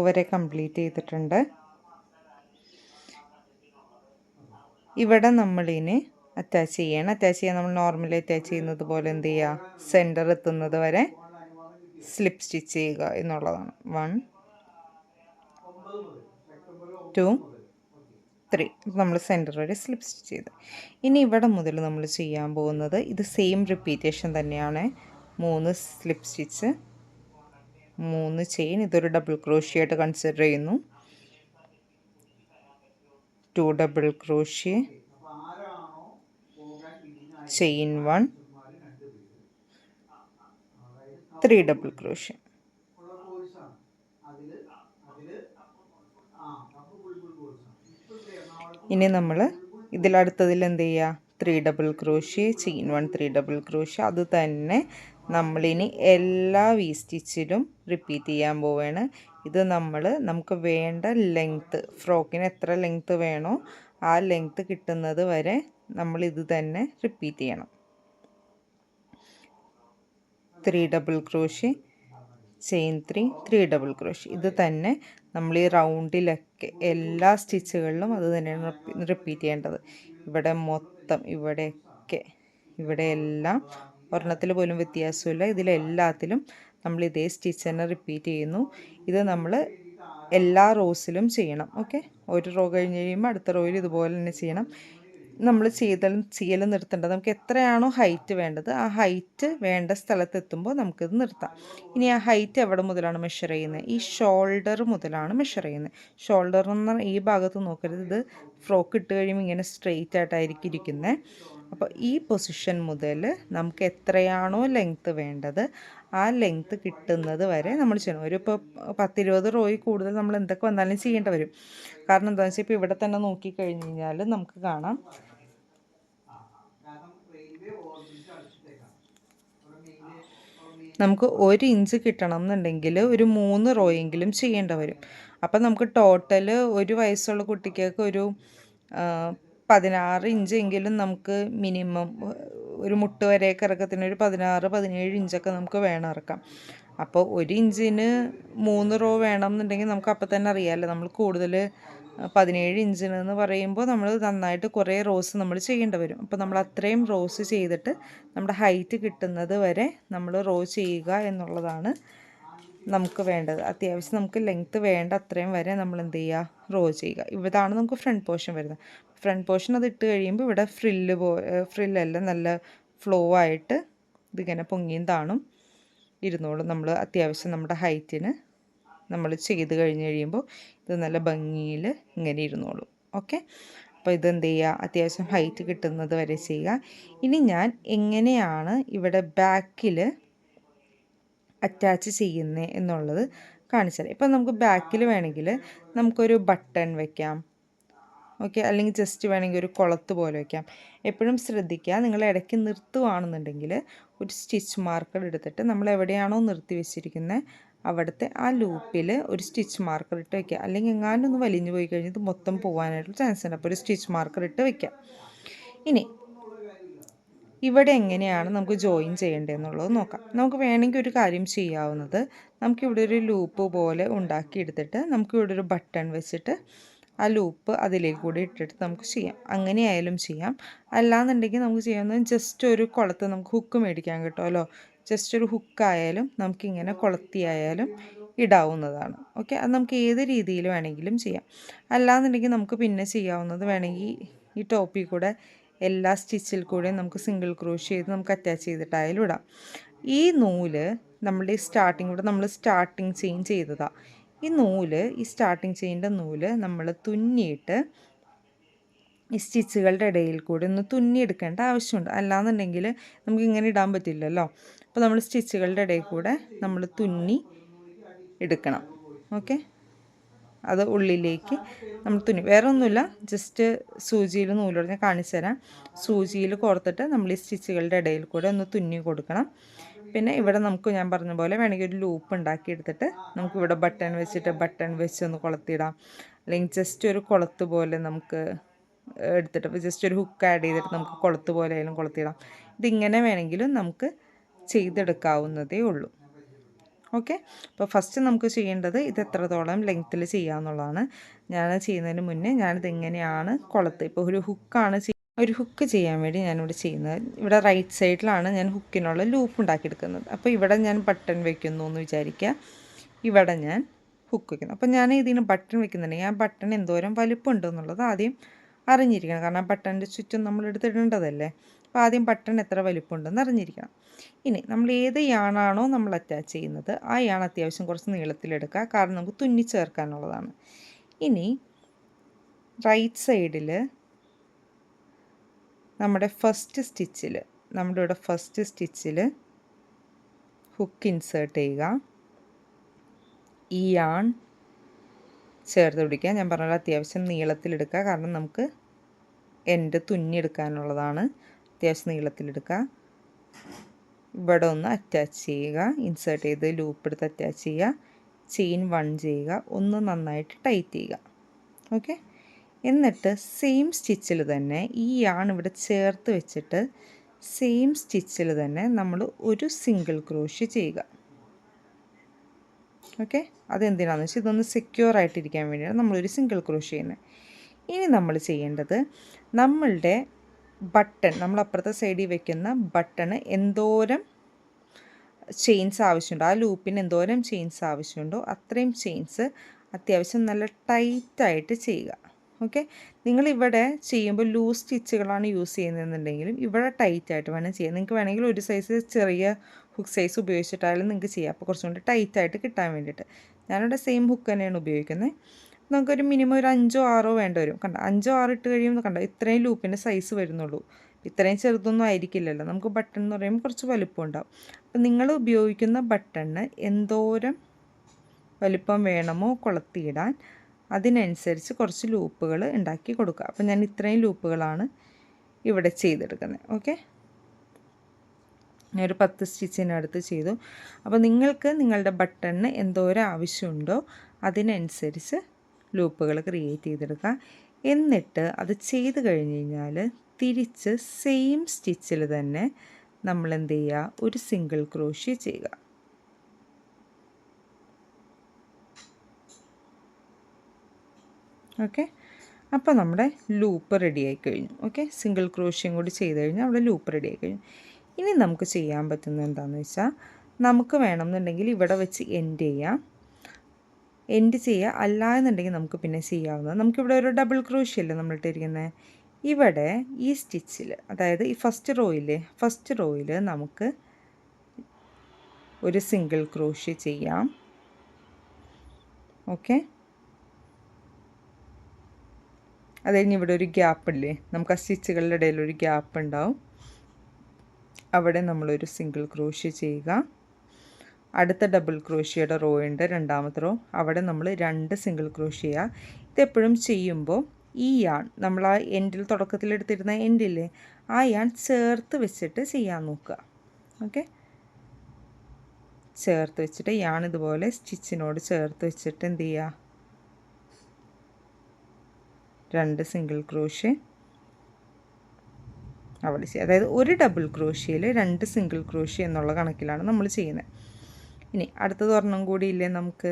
വരെ കംപ്ലീറ്റ് ചെയ്തിട്ടുണ്ട്. ഇവിടെ നമ്മളിനി അറ്റാച്ച് ചെയ്യണം. അറ്റാച്ച് ചെയ്യാൻ നമ്മൾ നോർമലി അറ്റാച്ച് ചെയ്യുന്നത് പോലെ എന്ത് ചെയ്യുക, സെൻറ്റർ എത്തുന്നത് വരെ സ്ലിപ്പ് സ്റ്റിച്ച് ചെയ്യുക എന്നുള്ളതാണ്. 1 2 3 നമ്മൾ സെൻറ്റർ വരെ സ്ലിപ്പ് സ്റ്റിച്ച് ചെയ്ത്. ഇനി ഇവിടെ മുതൽ നമ്മൾ ചെയ്യാൻ പോകുന്നത് ഇത് സെയിം റിപ്പീറ്റേഷൻ തന്നെയാണ്. 3 സ്ലിപ്പ് സ്റ്റിച്ച്, 3 ചെയിൻ, ഇതൊരു ഡബിൾ ക്രോഷ്യ ആയിട്ട് കൺസിഡർ ചെയ്യുന്നു. 2 double crochet, chain 1, 3 double crochet. ഇനി നമ്മൾ ഇതിലടുത്തതിൽ എന്ത് ചെയ്യുക, 3 double crochet, chain 1, 3 double crochet. അത് തന്നെ നമ്മളിനി എല്ലാ വി സ്റ്റിച്ചിലും റിപ്പീറ്റ് ചെയ്യാൻ പോവുകയാണ്. ഇത് നമുക്ക് വേണ്ട ലെങ്ത്ത്, ഫ്രോക്കിന് എത്ര ലെങ്ത്ത് വേണോ ആ ലെങ്ത്ത് കിട്ടുന്നത് വരെ നമ്മൾ ഇത് തന്നെ റിപ്പീറ്റ് ചെയ്യണം. 3 double crochet, chain 3, 3 double crochet. ഇത് തന്നെ നമ്മൾ ഈ റൗണ്ടിലൊക്കെ എല്ലാ സ്റ്റിച്ചുകളിലും അത് തന്നെയാണ് റിപ്പീറ്റ് ചെയ്യേണ്ടത്. ഇവിടെ മൊത്തം, ഇവിടെയൊക്കെ, ഇവിടെയെല്ലാം ഒരെണ്ണത്തിൽ പോലും വ്യത്യാസമില്ല. ഇതിലെല്ലാത്തിലും നമ്മൾ ഇതേ സ്റ്റിച്ച് തന്നെ റിപ്പീറ്റ് ചെയ്യുന്നു. ഇത് നമ്മൾ എല്ലാ റോസിലും ചെയ്യണം. ഓക്കെ, ഒരു റോ കഴിഞ്ഞ് കഴിയുമ്പോൾ അടുത്ത റോയിൽ ഇതുപോലെ തന്നെ ചെയ്യണം. നമ്മൾ ചെയ്യൽ നിർത്തേണ്ടത്, നമുക്ക് എത്രയാണോ ഹൈറ്റ് വേണ്ടത് ആ ഹൈറ്റ് വേണ്ട സ്ഥലത്തെത്തുമ്പോൾ നമുക്കിത് നിർത്താം. ഇനി ആ ഹൈറ്റ് എവിടെ മുതലാണ് മെഷർ ചെയ്യുന്നത്, ഈ ഷോൾഡർ മുതലാണ് മെഷർ ചെയ്യുന്നത്. ഷോൾഡർ എന്ന് പറഞ്ഞാൽ ഈ ഭാഗത്ത് നോക്കരുത്, ഇത് ഫ്രോക്ക് ഇട്ട് കഴിയുമ്പോൾ ഇങ്ങനെ സ്ട്രെയിറ്റ് ആയിട്ടായിരിക്കും ഇരിക്കുന്നത്. അപ്പോൾ ഈ പൊസിഷൻ മുതൽ നമുക്ക് എത്രയാണോ ലെങ്ത്ത് വേണ്ടത് ആ ലെങ്ത്ത് കിട്ടുന്നത് വരെ നമ്മൾ ചെയ്യണം. ഇപ്പോൾ 10-20 റോയിൽ കൂടുതൽ നമ്മൾ എന്തൊക്കെ വന്നാലും ചെയ്യേണ്ടി വരും. കാരണം എന്താണെന്ന് വെച്ചാൽ ഇപ്പോൾ ഇവിടെ തന്നെ നോക്കിക്കഴിഞ്ഞ് കഴിഞ്ഞാൽ നമുക്ക് കാണാം, നമുക്ക് 1 ഇഞ്ച് കിട്ടണം എന്നുണ്ടെങ്കിൽ ഒരു 3 റോയെങ്കിലും ചെയ്യേണ്ടി വരും. അപ്പം നമുക്ക് ടോട്ടൽ ഒരു വയസ്സുള്ള കുട്ടിക്കൊക്കെ ഒരു 16 ഇഞ്ചെങ്കിലും നമുക്ക് മിനിമം, ഒരു മുട്ട് വരെയൊക്കെ ഇറക്കത്തിന് ഒരു 16-17 ഇഞ്ചൊക്കെ നമുക്ക് വേണം ഇറക്കാം. അപ്പോൾ 1 ഇഞ്ചിന് 3 റോ വേണം എന്നുണ്ടെങ്കിൽ നമുക്ക് അപ്പം തന്നെ അറിയാമല്ലോ, നമ്മൾ കൂടുതൽ 17 ഇഞ്ചിനെന്ന് പറയുമ്പോൾ നമ്മൾ നന്നായിട്ട് കുറേ റോസ് നമ്മൾ ചെയ്യേണ്ടി വരും. അപ്പോൾ നമ്മൾ അത്രയും റോസ് ചെയ്തിട്ട് നമ്മുടെ ഹൈറ്റ് കിട്ടുന്നത് വരെ നമ്മൾ റോ ചെയ്യുക എന്നുള്ളതാണ് നമുക്ക് വേണ്ടത്. അത്യാവശ്യം നമുക്ക് ലെങ്ത്ത് വേണ്ട അത്രയും വരെ നമ്മൾ എന്ത് ചെയ്യുക, റോ ചെയ്യുക. ഇതാണ് നമുക്ക് ഫ്രണ്ട് പോർഷൻ വരുന്നത്. ഫ്രണ്ട് പോർഷൻ അത് ഇട്ട് കഴിയുമ്പോൾ ഇവിടെ ഫ്രില്ലെല്ലാം നല്ല ഫ്ലോ ആയിട്ട് ഇതിങ്ങനെ പൊങ്ങിയും താണും ഇരുന്നോളും. നമ്മൾ അത്യാവശ്യം നമ്മുടെ ഹൈറ്റിന് നമ്മൾ ചെയ്ത് കഴിഞ്ഞ് കഴിയുമ്പോൾ ഇത് നല്ല ഭംഗിയിൽ ഇങ്ങനെ ഇരുന്നോളും. ഓക്കെ, അപ്പോൾ ഇതെന്ത് ചെയ്യുക, അത്യാവശ്യം ഹൈറ്റ് കിട്ടുന്നത് വരെ ചെയ്യുക. ഇനി ഞാൻ എങ്ങനെയാണ് ഇവിടെ ബാക്കിൽ അറ്റാച്ച് ചെയ്യുന്നത് എന്നുള്ളത് കാണിച്ചുതരാം. ഇപ്പം നമുക്ക് ബാക്കിൽ വേണമെങ്കിൽ നമുക്കൊരു ബട്ടൺ വയ്ക്കാം. ഓക്കെ, അല്ലെങ്കിൽ ജസ്റ്റ് വേണമെങ്കിൽ ഒരു കുളത്ത് പോലെ വയ്ക്കാം. എപ്പോഴും ശ്രദ്ധിക്കുക, നിങ്ങൾ ഇടയ്ക്ക് നിർത്തുകയാണെന്നുണ്ടെങ്കിൽ ഒരു സ്റ്റിച്ച് മാർക്കർ എടുത്തിട്ട് നമ്മൾ എവിടെയാണോ നിർത്തി വെച്ചിരിക്കുന്നത് അവിടുത്തെ ആ ലൂപ്പിൽ ഒരു സ്റ്റിച്ച് മാർക്കർ ഇട്ട് വയ്ക്കുക. അല്ലെങ്കിൽ എങ്ങാനും ഒന്ന് വലിഞ്ഞു പോയി കഴിഞ്ഞാൽ ഇത് മൊത്തം പോകാനായിട്ടുള്ള ചാൻസ് ഉണ്ട്. അപ്പോൾ ഒരു സ്റ്റിച്ച് മാർക്കർ ഇട്ട് വയ്ക്കാം. ഇനി ഇവിടെ എങ്ങനെയാണ് നമുക്ക് ജോയിൻ ചെയ്യേണ്ടതെന്നുള്ളത് നോക്കാം. നമുക്ക് വേണമെങ്കിൽ ഒരു കാര്യം ചെയ്യാവുന്നത്, നമുക്കിവിടെ ഒരു ലൂപ്പ് പോലെ ഉണ്ടാക്കിയെടുത്തിട്ട് നമുക്കിവിടെ ഒരു ബട്ടൺ വെച്ചിട്ട് ആ ലൂപ്പ് അതിലേക്ക് കൂടി ഇട്ടിട്ട് നമുക്ക് ചെയ്യാം. അങ്ങനെയായാലും ചെയ്യാം. അല്ലാന്നുണ്ടെങ്കിൽ നമുക്ക് ചെയ്യാവുന്നത് ജസ്റ്റ് ഒരു കുളത്ത് നമുക്ക് ഹുക്ക് മേടിക്കാൻ കിട്ടുമല്ലോ, ജസ്റ്റ് ഒരു ഹുക്കായാലും നമുക്കിങ്ങനെ കൊളുത്തിയായാലും ഇടാവുന്നതാണ്. ഓക്കെ, അത് നമുക്ക് ഏത് രീതിയിൽ വേണമെങ്കിലും ചെയ്യാം. അല്ലാന്നുണ്ടെങ്കിൽ നമുക്ക് പിന്നെ ചെയ്യാവുന്നത്, വേണമെങ്കിൽ ഈ ടോപ്പിൽ കൂടെ എല്ലാ സ്റ്റിച്ചിൽ കൂടെയും നമുക്ക് സിംഗിൾ ക്രോഷ്യ ചെയ്ത് നമുക്ക് അറ്റാച്ച് ചെയ്തിട്ടായാലും ഇടാം. ഈ നൂല് നമ്മുടെ ഈ ഇവിടെ നമ്മൾ സ്റ്റാർട്ടിങ് ചെയിൻ ചെയ്തതാണ്. ഈ സ്റ്റാർട്ടിങ് ചെയിൻ്റെ നൂല് നമ്മൾ തുന്നിയിട്ട് ഈ സ്റ്റിച്ചുകളുടെ ഇടയിൽ കൂടി ഒന്ന് തുന്നിയെടുക്കേണ്ട ആവശ്യമുണ്ട്. അല്ലാന്നുണ്ടെങ്കിൽ നമുക്ക് ഇങ്ങനെ ഇടാൻ പറ്റില്ലല്ലോ. അപ്പോൾ നമ്മൾ സ്റ്റിച്ചുകളുടെ ഇടയിൽ കൂടെ നമ്മൾ തുന്നി എടുക്കണം. ഓക്കെ, അത് ഉള്ളിലേക്ക് നമ്മൾ തുന്നി, വേറെ ഒന്നുമില്ല, ജസ്റ്റ് സൂചിയിൽ നൂലോടെ ഞാൻ കാണിച്ചു തരാം. സൂചിയിൽ കോർത്തിട്ട് നമ്മൾ ഈ സ്റ്റിച്ചുകളുടെ ഇടയിൽ കൂടെ ഒന്ന് തുന്നി കൊടുക്കണം. പിന്നെ ഇവിടെ നമുക്ക് ഞാൻ പറഞ്ഞ പോലെ വേണമെങ്കിൽ ഒരു ലൂപ്പ് ഉണ്ടാക്കിയെടുത്തിട്ട് നമുക്കിവിടെ ബട്ടൺ വെച്ച് ഒന്ന് കൊളുത്തിടാം. അല്ലെങ്കിൽ ജസ്റ്റ് ഒരു കൊളുത്ത് പോലെ നമുക്ക് എടുത്തിട്ട് ജസ്റ്റ് ഒരു ഹുക്ക് ആഡ് ചെയ്തിട്ട് നമുക്ക് കൊളുത്ത് പോലെ ആയാലും കൊളുത്തിടാം. ഇതിങ്ങനെ വേണമെങ്കിലും നമുക്ക് ചെയ്തെടുക്കാവുന്നതേ ഉള്ളൂ. ഓക്കെ. അപ്പോൾ ഫസ്റ്റ് നമുക്ക് ചെയ്യേണ്ടത് ഇത് എത്രത്തോളം ലെങ്ത്തിൽ ചെയ്യാമെന്നുള്ളതാണ്. ഞാൻ ചെയ്യുന്നതിന് മുന്നേ ഞാനിതെങ്ങനെയാണ് കൊളുത്ത് ഇപ്പോൾ ഒരു ഹുക്ക് ചെയ്യാൻ വേണ്ടി ഞാനിവിടെ ചെയ്യുന്നത്. ഇവിടെ റൈറ്റ് സൈഡിലാണ് ഞാൻ ഹുക്കിനുള്ള ലൂപ്പ് ഉണ്ടാക്കിയെടുക്കുന്നത്. അപ്പോൾ ഇവിടെ ഞാൻ ബട്ടൺ വെക്കുന്നു എന്ന് വിചാരിക്കുക. ഇവിടെ ഞാൻ ഹുക്ക് വയ്ക്കുന്നു. അപ്പോൾ ഞാൻ ഇതിന് ബട്ടൺ വെക്കുന്നുണ്ടെങ്കിൽ ആ ബട്ടൺ എന്തോരം വലിപ്പമുണ്ട് എന്നുള്ളത് ആദ്യം അറിഞ്ഞിരിക്കണം. കാരണം ബട്ടണിൻ്റെ ചുറ്റും നമ്മൾ എടുത്തിടേണ്ടതല്ലേ. അപ്പോൾ ആദ്യം ബട്ടൺ എത്ര വലിപ്പമുണ്ടെന്ന് അറിഞ്ഞിരിക്കണം. ഇനി നമ്മൾ ഏത് യാണാണോ നമ്മൾ അറ്റാച്ച് ചെയ്യുന്നത് ആ യാൺ അത്യാവശ്യം കുറച്ച് നീളത്തിലെടുക്കുക. കാരണം നമുക്ക് തുന്നി ചേർക്കാനുള്ളതാണ്. ഇനി റൈറ്റ് സൈഡിൽ നമ്മുടെ ഇവിടെ ഫസ്റ്റ് സ്റ്റിച്ചിൽ ഹുക്ക് ഇൻസേർട്ട് ചെയ്യുക. ഈ യാൺ ചേർത്ത് പിടിക്കുക. ഞാൻ പറഞ്ഞ അത്യാവശ്യം നീളത്തിലെടുക്കുക. കാരണം നമുക്ക് എൻഡ് തുന്നിയെടുക്കാനുള്ളതാണ്. അത്യാവശ്യം നീളത്തിലെടുക്കുക. ഇവിടെ ഒന്ന് അറ്റാച്ച് ചെയ്യുക. ഇൻസേർട്ട് ചെയ്ത് ലൂപ്പ് എടുത്ത് അറ്റാച്ച് ചെയ്യുക. ചെയിൻ 1 ചെയ്യുക. ഒന്ന് നന്നായിട്ട് ടൈറ്റ് ചെയ്യുക. ഓക്കെ. എന്നിട്ട് സെയിം സ്റ്റിച്ചിൽ തന്നെ ഈ യാൺ ഇവിടെ ചേർത്ത് വെച്ചിട്ട് സെയിം സ്റ്റിച്ചിൽ തന്നെ നമ്മൾ ഒരു സിംഗിൾ ക്രോഷ്യ ചെയ്യുക. ഓക്കെ. അതെന്തിനാണെന്ന് വെച്ചാൽ ഇതൊന്ന് സെക്യൂർ ആയിട്ടിരിക്കാൻ വേണ്ടിയാണ് നമ്മളൊരു സിംഗിൾ ക്രോഷ്യ ചെയ്യുന്നത്. ഇനി നമ്മൾ ചെയ്യേണ്ടത് നമ്മളുടെ ബട്ടൺ, നമ്മൾ അപ്പുറത്തെ സൈഡിൽ വെക്കുന്ന ബട്ടണ് എന്തോരം ചെയിൻസ് ആവശ്യമുണ്ടോ, ആ ലൂപ്പിന് എന്തോരം ചെയിൻസ് ആവശ്യമുണ്ടോ അത്രയും ചെയിൻസ് അത്യാവശ്യം നല്ല ടൈറ്റായിട്ട് ചെയ്യുക. ഓക്കെ. നിങ്ങളിവിടെ ചെയ്യുമ്പോൾ ലൂസ് സ്റ്റിച്ചുകളാണ് യൂസ് ചെയ്യുന്നതെന്നുണ്ടെങ്കിലും ഇവിടെ ടൈറ്റായിട്ട് വേണം ചെയ്യാൻ. നിങ്ങൾക്ക് വേണമെങ്കിൽ ഒരു സൈസ് ചെറിയ ഹുക്ക് സൈസ് ഉപയോഗിച്ചിട്ടായാലും നിങ്ങൾക്ക് ചെയ്യാം. അപ്പോൾ കുറച്ചും കൂടി ടൈറ്റായിട്ട് കിട്ടാൻ വേണ്ടിയിട്ട് ഞാനിവിടെ സെയിം ഹുക്ക് തന്നെയാണ് ഉപയോഗിക്കുന്നത്. നമുക്കൊരു മിനിമം ഒരു 5ഓ 6ഓ വേണ്ടി വരും. കണ്ടോ, 5ഓ 6 ഇട്ട് കഴിയുമ്പോൾ കണ്ടോ ഇത്രയും ലൂപ്പിൻ്റെ സൈസ് വരുന്നുള്ളൂ. ഇത്രയും ചെറുതൊന്നും ആയിരിക്കില്ലല്ലോ. നമുക്ക് ബട്ടൺ എന്ന് പറയുമ്പോൾ കുറച്ച് വലുപ്പം ഉണ്ടാവും. അപ്പം നിങ്ങൾ ഉപയോഗിക്കുന്ന ബട്ടണിന് എന്തോരം വലുപ്പം വേണമോ കൊളുത്തിയിടാൻ അതിനനുസരിച്ച് കുറച്ച് ലൂപ്പുകൾ ഉണ്ടാക്കി കൊടുക്കുക. അപ്പം ഞാൻ ഇത്രയും ലൂപ്പുകളാണ് ഇവിടെ ചെയ്തെടുക്കുന്നത്. ഓക്കെ. ഞാനൊരു 10 സ്റ്റിച്ചിനടുത്ത് ചെയ്തു. അപ്പോൾ നിങ്ങൾക്ക് നിങ്ങളുടെ ബട്ടണിന് എന്തോരം ആവശ്യമുണ്ടോ അതിനനുസരിച്ച് ലൂപ്പുകൾ ക്രിയേറ്റ് ചെയ്തെടുക്കുക. എന്നിട്ട് അത് ചെയ്ത് കഴിഞ്ഞ് കഴിഞ്ഞാൽ തിരിച്ച് സെയിം സ്റ്റിച്ചിൽ തന്നെ നമ്മൾ എന്ത് ചെയ്യുക, ഒരു സിംഗിൾ ക്രോഷ്യ ചെയ്യുക. ഓക്കെ. അപ്പോൾ നമ്മുടെ ലൂപ്പ് റെഡി ആയി കഴിഞ്ഞു. ഓക്കെ. സിംഗിൾ ക്രോഷ്യം കൂടി ചെയ്ത് കഴിഞ്ഞാൽ അവിടെ ലൂപ്പ് റെഡി ആയി കഴിഞ്ഞു. ഇനി നമുക്ക് ചെയ്യാൻ പറ്റുന്നത് എന്താണെന്ന് വെച്ചാൽ നമുക്ക് വേണമെന്നുണ്ടെങ്കിൽ ഇവിടെ വെച്ച് എൻഡ് ചെയ്യുക. അല്ല എന്നുണ്ടെങ്കിൽ നമുക്ക് പിന്നെ ചെയ്യാവുന്നത്, നമുക്കിവിടെ ഒരു ഡബിൾ ക്രോഷ്യ അല്ലേ നമ്മൾ ഇട്ടിരിക്കുന്നത്. ഇവിടെ ഈ സ്റ്റിച്ചിൽ, അതായത് ഈ ഫസ്റ്റ് റോയിൽ നമുക്ക് ഒരു സിംഗിൾ ക്രോഷ്യ ചെയ്യാം. ഓക്കെ. അത് കഴിഞ്ഞ് ഇവിടെ ഒരു ഗ്യാപ്പ് ഇല്ലേ, നമുക്ക് ആ സ്റ്റിച്ചുകളുടെ ഇടയിൽ ഒരു ഗ്യാപ്പ് ഉണ്ടാവും. അവിടെ നമ്മളൊരു സിംഗിൾ ക്രോഷ്യ ചെയ്യുക. അടുത്ത ഡബിൾ ക്രോഷ്യയുടെ റോ ഉണ്ട്, രണ്ടാമത്തെ റോ, അവിടെ നമ്മൾ 2 സിംഗിൾ ക്രോഷ്യ ചെയ്യുക. ഇതെപ്പോഴും ചെയ്യുമ്പോൾ ഈ യാൺ നമ്മൾ ആ എൻഡിൽ തുടക്കത്തിലെടുത്തിരുന്ന എൻഡില്ലേ ആ യാൺ ചേർത്ത് വെച്ചിട്ട് ചെയ്യാൻ നോക്കുക. ഓക്കെ. ചേർത്ത് വെച്ചിട്ട് യാൺ ഇതുപോലെ സ്റ്റിച്ചിനോട് ചേർത്ത് വെച്ചിട്ട് എന്ത് ചെയ്യുക, 2 സിംഗിൾ ക്രോഷ്യ അവിടെ ചെയ്യുക. അതായത് ഒരു ഡബിൾ ക്രോഷ്യയിൽ 2 സിംഗിൾ ക്രോഷ്യ എന്നുള്ള കണക്കിലാണ് നമ്മൾ ചെയ്യുന്നത്. ഇനി അടുത്തത് ഒരെണ്ണം കൂടി ഇല്ലേ, നമുക്ക്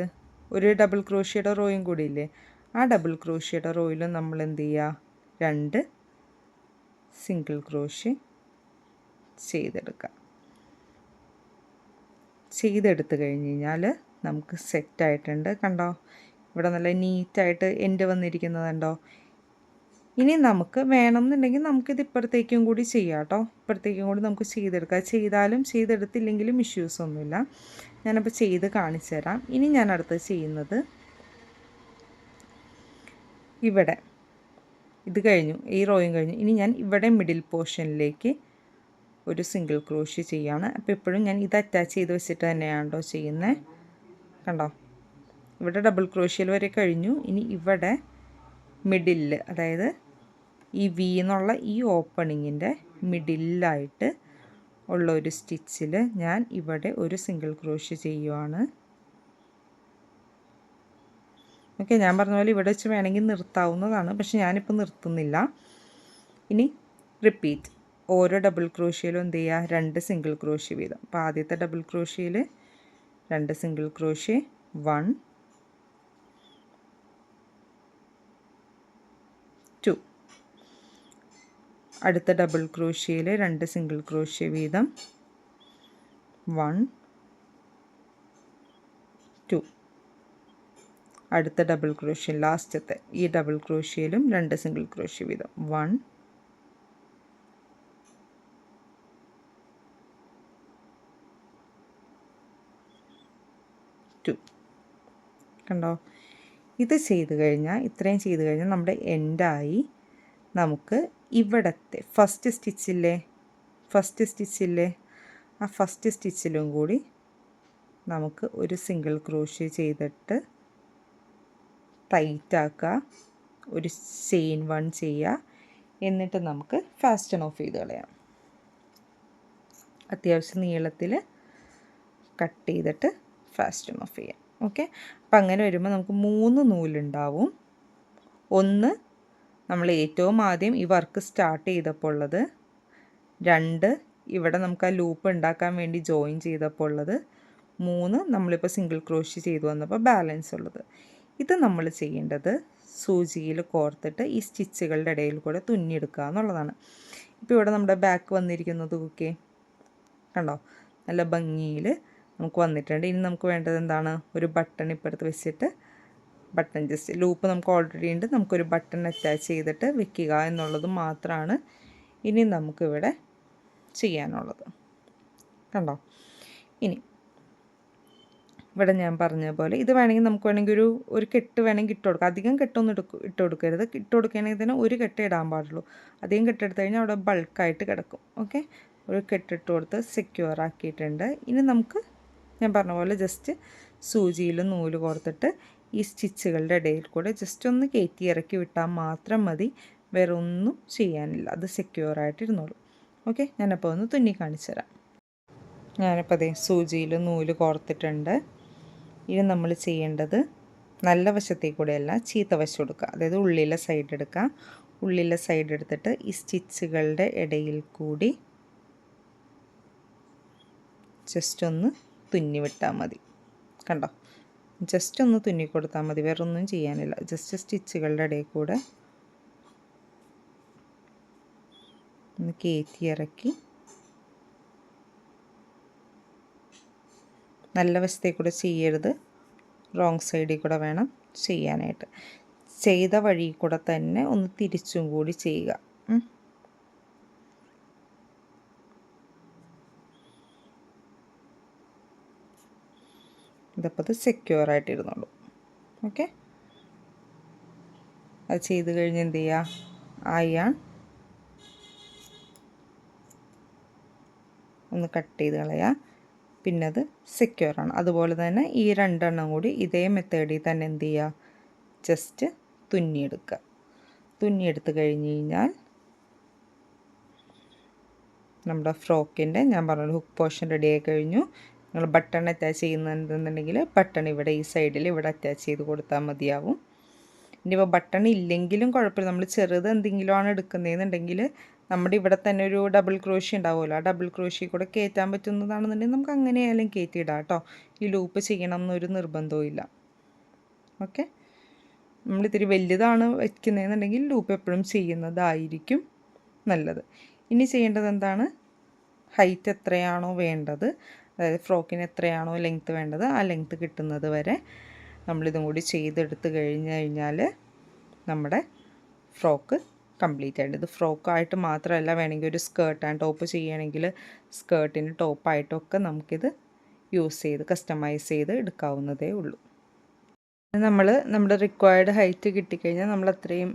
ഒരു ഡബിൾ ക്രോഷ്യയുടെ റോയും കൂടി ഇല്ലേ, ആ ഡബിൾ ക്രോഷ്യയുടെ റോയിൽ നമ്മൾ എന്ത് ചെയ്യുക, 2 സിംഗിൾ ക്രോഷ്യ ചെയ്തെടുത്ത് കഴിഞ്ഞ് കഴിഞ്ഞാൽ നമുക്ക് സെറ്റായിട്ടുണ്ട്. കണ്ടോ, ഇവിടെ നല്ല നീറ്റായിട്ട് എൻഡ് വന്നിരിക്കുന്നത്. ഇനി നമുക്ക് വേണമെന്നുണ്ടെങ്കിൽ നമുക്കിത് ഇപ്പുറത്തേക്കും കൂടി ചെയ്യാം കേട്ടോ. ഇപ്പുറത്തേക്കും കൂടി നമുക്ക് ചെയ്തെടുക്കാം. ചെയ്താലും ചെയ്തെടുത്തില്ലെങ്കിലും ഇഷ്യൂസ് ഒന്നുമില്ല. ഞാനപ്പോൾ ചെയ്ത് കാണിച്ചു തരാം. ഇനി ഞാൻ അടുത്ത് ചെയ്യുന്നത് ഇവിടെ ഇത് കഴിഞ്ഞു, ഈ റോയും കഴിഞ്ഞു. ഇനി ഞാൻ ഇവിടെ മിഡിൽ പോർഷനിലേക്ക് ഒരു സിംഗിൾ ക്രോഷ്യ ചെയ്യാണ്. അപ്പോൾ എപ്പോഴും ഞാൻ ഇത് അറ്റാച്ച് ചെയ്ത് വെച്ചിട്ട് തന്നെയാണ് കേട്ടോ ചെയ്യുന്നത്. കണ്ടോ, ഇവിടെ ഡബിൾ ക്രോഷ്യൽ വരെ കഴിഞ്ഞു. ഇനി ഇവിടെ മിഡിലിൽ, അതായത് ഈ വി എന്നുള്ള ഈ ഓപ്പണിങ്ങിൻ്റെ മിഡിലായിട്ട് ഉള്ള ഒരു സ്റ്റിച്ചിൽ ഞാൻ ഇവിടെ ഒരു സിംഗിൾ ക്രോഷ്യ ചെയ്യുവാണ്. ഓക്കെ. ഞാൻ പറഞ്ഞ പോലെ ഇവിടെ വെച്ച് വേണമെങ്കിൽ നിർത്താവുന്നതാണ്, പക്ഷെ ഞാനിപ്പോൾ നിർത്തുന്നില്ല. ഇനി റിപ്പീറ്റ്, ഓരോ ഡബിൾ ക്രോഷ്യയിലും എന്ത് ചെയ്യുക, 2 സിംഗിൾ ക്രോഷ്യ വീതം. അപ്പോൾ ആദ്യത്തെ ഡബിൾ ക്രോഷ്യയിൽ 2 സിംഗിൾ ക്രോഷ്യ 1 2 അടുത്ത ഡബിൾ ക്രോഷ്യയിൽ 2 സിംഗിൾ ക്രോഷ്യ വീതം 1 2 അടുത്ത ഡബിൾ ക്രോഷ്യ ലാസ്റ്റത്തെ ഈ ഡബിൾ ക്രോഷ്യയിലും 2 സിംഗിൾ ക്രോഷ്യ വീതം 1 2 കണ്ടോ. ഇത് ചെയ്ത് കഴിഞ്ഞാൽ ഇത്രയും ചെയ്ത് കഴിഞ്ഞാൽ നമ്മുടെ എൻഡായി. നമുക്ക് ഇവിടത്തെ ഫസ്റ്റ് സ്റ്റിച്ചില്ലേ ആ ഫസ്റ്റ് സ്റ്റിച്ചിലും കൂടി നമുക്ക് ഒരു സിംഗിൾ ക്രോഷ്യ ചെയ്തിട്ട് ടൈറ്റാക്കുക, ഒരു ചെയിൻ 1 ചെയ്യുക, എന്നിട്ട് നമുക്ക് ഫാസ്റ്റൺ ഓഫ് ചെയ്ത് കളയാം. അത്യാവശ്യം നീളത്തിൽ കട്ട് ചെയ്തിട്ട് ഫാസ്റ്റൺ ഓഫ് ചെയ്യാം. ഓക്കെ, അപ്പം അങ്ങനെ വരുമ്പോൾ നമുക്ക് 3 നൂലുണ്ടാവും. ഒന്ന് നമ്മൾ ഏറ്റവും ആദ്യം ഈ വർക്ക് സ്റ്റാർട്ട് ചെയ്തപ്പോൾ ഉള്ളത്, 2 ഇവിടെ നമുക്ക് ആ ലൂപ്പ് ഉണ്ടാക്കാൻ വേണ്ടി ജോയിൻ ചെയ്തപ്പോൾ ഉള്ളത്, 3 നമ്മളിപ്പോൾ സിംഗിൾ ക്രോഷ്യ ചെയ്തു വന്നപ്പോൾ ബാലൻസ് ഉള്ളത്. ഇത് നമ്മൾ ചെയ്യേണ്ടത് സൂചിയിൽ കോർത്തിട്ട് ഈ സ്റ്റിച്ചുകളുടെ ഇടയിൽ കൂടെ തുന്നിയെടുക്കുക എന്നുള്ളതാണ്. ഇപ്പോൾ ഇവിടെ നമ്മുടെ ബാക്ക് വന്നിരിക്കുന്നത് ഓക്കെ കണ്ടോ, നല്ല ഭംഗിയിൽ നമുക്ക് വന്നിട്ടുണ്ട്. ഇനി നമുക്ക് വേണ്ടത് എന്താണ്, ഒരു ബട്ടൺ ഇപ്പുറത്ത് വെച്ചിട്ട് ബട്ടൺ ജസ്റ്റ് ലൂപ്പ് നമുക്ക് ഓൾറെഡി ഉണ്ട്, നമുക്കൊരു ബട്ടൺ അറ്റാച്ച് ചെയ്തിട്ട് വെക്കുക എന്നുള്ളത് മാത്രമാണ് ഇനി നമുക്കിവിടെ ചെയ്യാനുള്ളത്. കണ്ടോ, ഇനി ഇവിടെ ഞാൻ പറഞ്ഞ പോലെ ഇത് വേണമെങ്കിൽ നമുക്ക് വേണമെങ്കിൽ ഒരു കെട്ട് വേണമെങ്കിൽ ഇട്ട് കൊടുക്കാം. അധികം കെട്ടൊന്നും ഇട്ട് കൊടുക്കരുത്. ഇട്ട് കൊടുക്കുകയാണെങ്കിൽ തന്നെ ഒരു കെട്ട് ഇടാൻ പാടുള്ളൂ. അധികം കെട്ടെടുത്ത് കഴിഞ്ഞാൽ അവിടെ ബൾക്കായിട്ട് കിടക്കും. ഓക്കെ, ഒരു കെട്ടിട്ട് കൊടുത്ത് സെക്യൂർ ആക്കിയിട്ടുണ്ട്. ഇനി നമുക്ക് ഞാൻ പറഞ്ഞ പോലെ ജസ്റ്റ് സൂചിയിൽ നൂല് കോർത്തിട്ട് ഈ സ്റ്റിച്ചുകളുടെ ഇടയിൽ കൂടെ ജസ്റ്റ് ഒന്ന് കയറ്റി ഇറക്കി വിട്ടാൽ മാത്രം മതി, വേറെ ഒന്നും ചെയ്യാനില്ല. അത് സെക്യൂറായിട്ട് ഇരുന്നോളൂ. ഓക്കെ, ഞാനപ്പോൾ ഒന്ന് തുന്നി കാണിച്ചു തരാം. ഞാനിപ്പോൾ അതേ സൂചിയിൽ നൂല് കോർത്തിട്ടുണ്ട്. ഇനി നമ്മൾ ചെയ്യേണ്ടത് നല്ല വശത്തേക്ക് കൂടെയല്ല, ചീത്ത വശം എടുക്കുക. അതായത് ഉള്ളിലെ സൈഡ് എടുക്കുക. ഉള്ളിലെ സൈഡ് എടുത്തിട്ട് ഈ സ്റ്റിച്ചുകളുടെ ഇടയിൽ കൂടി ജസ്റ്റ് ഒന്ന് തുന്നി വിട്ടാൽ മതി. കണ്ടോ, ജസ്റ്റ് ഒന്ന് തുന്നി കൊടുത്താൽ മതി, വേറെ ഒന്നും ചെയ്യാനില്ല. ജസ്റ്റ് സ്റ്റിച്ചുകളുടെ ഇടയിൽ കൂടെ ഒന്ന് കയറ്റി ഇറക്കി നല്ല വശത്തേക്ക് കൂടെ ചെയ്യരുത്, റോങ് സൈഡിൽ കൂടെ വേണം ചെയ്യാനായിട്ട്. ചെയ്ത വഴി കൂടെ തന്നെ ഒന്ന് തിരിച്ചും കൂടി ചെയ്യുക. ഇതപ്പോൾ അത് സെക്യൂറായിട്ടിരുന്നുള്ളൂ. ഓക്കെ, അത് ചെയ്ത് കഴിഞ്ഞ് എന്ത് ചെയ്യുക, ആയാൻ ഒന്ന് കട്ട് ചെയ്ത് കളയുക. പിന്നെ അത് സെക്യൂറാണ്. അതുപോലെ തന്നെ ഈ 2 എണ്ണം കൂടി ഇതേ മെത്തേഡിൽ തന്നെ എന്ത് ചെയ്യുക, ജസ്റ്റ് തുന്നിയെടുക്കുക. തുന്നിയെടുത്ത് കഴിഞ്ഞ് കഴിഞ്ഞാൽ നമ്മുടെ ഫ്രോക്കിൻ്റെ ഞാൻ പറഞ്ഞ ഹുക്ക് പോർഷൻ റെഡി ആയി കഴിഞ്ഞു. നിങ്ങൾ ബട്ടൺ അറ്റാച്ച് ചെയ്യുന്നുണ്ടെന്നുണ്ടെങ്കിൽ ബട്ടൺ ഇവിടെ ഈ സൈഡിൽ ഇവിടെ അറ്റാച്ച് ചെയ്ത് കൊടുത്താൽ മതിയാവും. ഇനിയിപ്പോൾ ബട്ടൺ ഇല്ലെങ്കിലും കുഴപ്പമില്ല, നമ്മൾ ചെറുത് എന്തെങ്കിലും ആണ് എടുക്കുന്നതെന്നുണ്ടെങ്കിൽ നമ്മുടെ ഇവിടെ തന്നെ ഒരു ഡബിൾ ക്രോഷ്യ ഉണ്ടാവുമല്ലോ, ആ ഡബിൾ ക്രോഷ്യ കൂടെ കയറ്റാൻ പറ്റുന്നതാണെന്നുണ്ടെങ്കിൽ നമുക്ക് അങ്ങനെയായാലും കയറ്റിയിടാം കേട്ടോ. ഈ ലൂപ്പ് ചെയ്യണം എന്നൊരു നിർബന്ധവും ഇല്ല. ഓക്കെ, നമ്മളിത്തിരി വലുതാണ് വയ്ക്കുന്നതെന്നുണ്ടെങ്കിൽ ലൂപ്പ് എപ്പോഴും ചെയ്യുന്നതായിരിക്കും നല്ലത്. ഇനി ചെയ്യേണ്ടത് എന്താണ്, ഹൈറ്റ് എത്രയാണോ വേണ്ടത്, അതായത് ഫ്രോക്കിന് എത്രയാണോ ലെങ്ത്ത് വേണ്ടത് ആ ലെങ്ത്ത് കിട്ടുന്നത് വരെ നമ്മളിതും കൂടി ചെയ്തെടുത്ത് കഴിഞ്ഞാൽ നമ്മുടെ ഫ്രോക്ക് കംപ്ലീറ്റ് ആയിട്ട്. ഇത് ഫ്രോക്കായിട്ട് മാത്രമല്ല, വേണമെങ്കിൽ ഒരു സ്കേർട്ട് ആൻഡ് ടോപ്പ് ചെയ്യുകയാണെങ്കിൽ സ്കേർട്ടിന് ടോപ്പായിട്ടൊക്കെ നമുക്കിത് യൂസ് ചെയ്ത് കസ്റ്റമൈസ് ചെയ്ത് എടുക്കാവുന്നതേ ഉള്ളൂ. നമ്മുടെ റിക്വയർഡ് ഹൈറ്റ് കിട്ടിക്കഴിഞ്ഞാൽ നമ്മൾ അത്രയും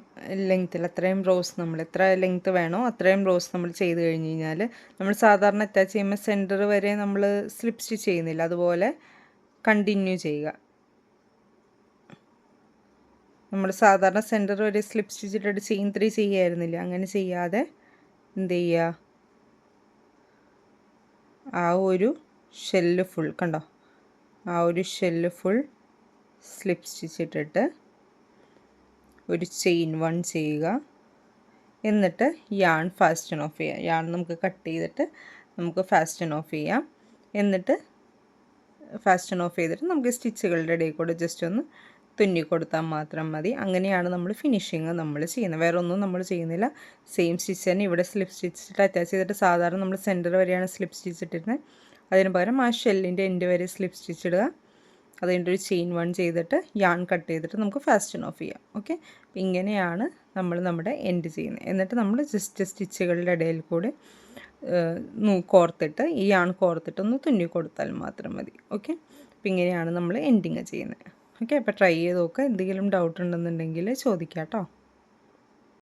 ലെങ്ത്തിൽ അത്രയും റോസ് നമ്മൾ എത്ര ലെങ്ത്ത് വേണോ അത്രയും റോസ് നമ്മൾ ചെയ്ത് കഴിഞ്ഞ് കഴിഞ്ഞാൽ നമ്മൾ സാധാരണ അറ്റാച്ച് ചെയ്യുമ്പോൾ സെൻറ്റർ വരെ നമ്മൾ സ്ലിപ്പ് സ്റ്റിച്ച് ചെയ്യുന്നില്ല, അതുപോലെ കണ്ടിന്യൂ ചെയ്യുക. നമ്മൾ സാധാരണ സെൻറ്റർ വരെ സ്ലിപ്പ് സ്റ്റിച്ച് ഇട്ടിട്ട് ചെയിൻ 3 ചെയ്യായിരുന്നില്ല, അങ്ങനെ ചെയ്യാതെ എന്ത് ചെയ്യുക, ആ ഒരു ഷെല്ല് ഫുൾ കണ്ടോ, ആ ഒരു ഷെല്ല് ഫുൾ സ്ലിപ്പ് സ്റ്റിച്ച് ഇട്ടിട്ട് ഒരു ചെയിൻ 1 ചെയ്യുക. എന്നിട്ട് യാൺ ഫാസ്റ്റൺ ഓഫ് ചെയ്യുക. യാൺ നമുക്ക് കട്ട് ചെയ്തിട്ട് നമുക്ക് ഫാസ്റ്റൺ ഓഫ് ചെയ്യാം. എന്നിട്ട് ഫാസ്റ്റൺ ഓഫ് ചെയ്തിട്ട് നമുക്ക് സ്റ്റിച്ചുകളുടെ ഇടയിൽ കൂടെ ജസ്റ്റ് ഒന്ന് തുന്നി കൊടുത്താൽ മാത്രം മതി. അങ്ങനെയാണ് നമ്മൾ ഫിനിഷിങ് നമ്മൾ ചെയ്യുന്നത്. വേറെ ഒന്നും നമ്മൾ ചെയ്യുന്നില്ല. സെയിം സ്റ്റിച്ച് തന്നെ ഇവിടെ സ്ലിപ്പ് സ്റ്റിച്ചിട്ട് അറ്റാച്ച് ചെയ്തിട്ട് സാധാരണ നമ്മൾ സെൻറ്റർ വരെയാണ് സ്ലിപ്പ് സ്റ്റിച്ച് ഇട്ടിരുന്നത്. അതിന് പകരം ആ ഷെല്ലിൻ്റെ എൻഡ് വരെ സ്ലിപ്പ് സ്റ്റിച്ച് ഇടുക. അതിൻ്റെ ഒരു ചെയിൻ 1 ചെയ്തിട്ട് യാൺ കട്ട് ചെയ്തിട്ട് നമുക്ക് ഫാസ്റ്റൺ ഓഫ് ചെയ്യാം. ഓക്കെ, ഇങ്ങനെയാണ് നമ്മൾ നമ്മുടെ എൻഡ് ചെയ്യുന്നത്. എന്നിട്ട് നമ്മൾ ജസ്റ്റ് സ്റ്റിച്ചുകളുടെ ഇടയിൽ കൂടെ കോർത്തിട്ട് ഈ യാൺ കോർത്തിട്ട് ഒന്ന് തുന്നി കൊടുത്താൽ മാത്രം മതി. ഓക്കെ, അപ്പം ഇങ്ങനെയാണ് നമ്മൾ എൻഡിങ് ചെയ്യുന്നത്. ഓക്കെ, അപ്പോൾ ട്രൈ ചെയ്ത് നോക്കുക. എന്തെങ്കിലും ഡൗട്ട് ഉണ്ടെന്നുണ്ടെങ്കിൽ ചോദിക്കാം കേട്ടോ.